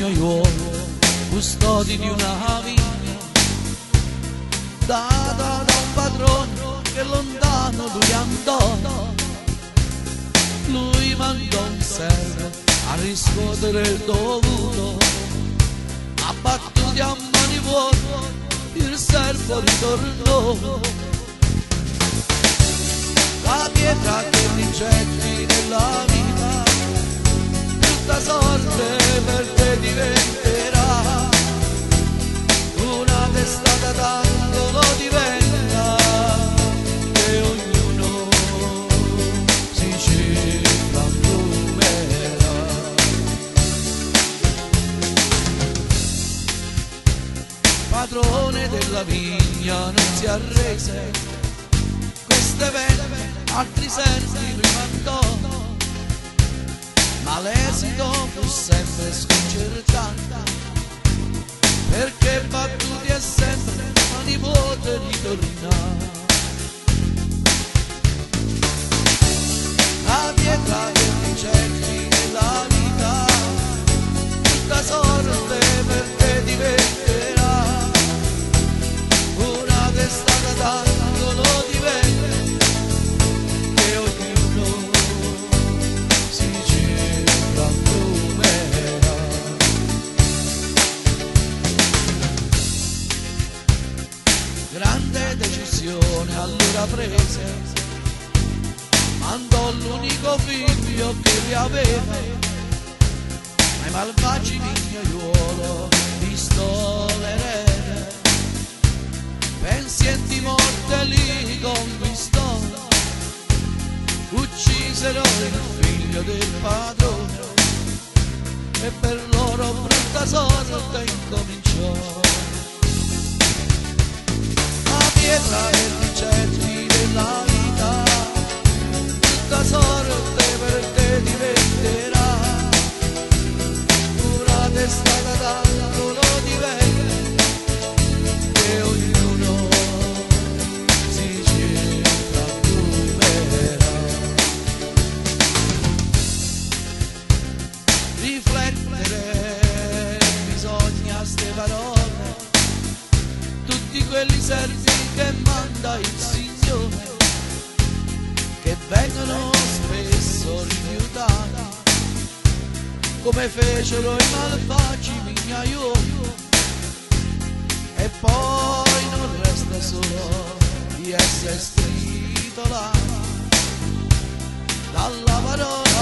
vignaiuolo, custodi di una vigna, data da un padrone che lontano lui andò. Lui mandò un servo a riscuotere il dovuto, abbattuti a mani vuote il servo ritornò. La pietra che rigetti nella vita, tutta sorte per te diventerà, una testata tanto lo diventa, che ognuno si cifra un numero. Padrone della vigna non si arrese, queste venne altri servi lui mandò, ma l'esito fu sempre sconcertante, perché battuti e sempre ma nipote ritornò. La pietra che ricerchi nella vita, tutta sorte per te diventerà, una testata tanto lo diventa, che ognuno si cifra un numero. Grande decisione allora prese, mandò l'unico figlio che li aveva, ma i malvagi vignaiuolo, visto l'erede, pensieri morte li conquistò, uccisero il figlio del padrone e per loro brutta sorte incominciò. La pietra e ricerchi della vita, tutta sorte per te diventerà, una testata tanto lo diventa, che ognuno si cifra un numero. Riflettere bisogna ste parole, tutti quelli servi che manda il Signore, che vengono spesso rifiutati, come fecero i malvagi vignaioli, e poi non resta solo di essere stritolati dalla parola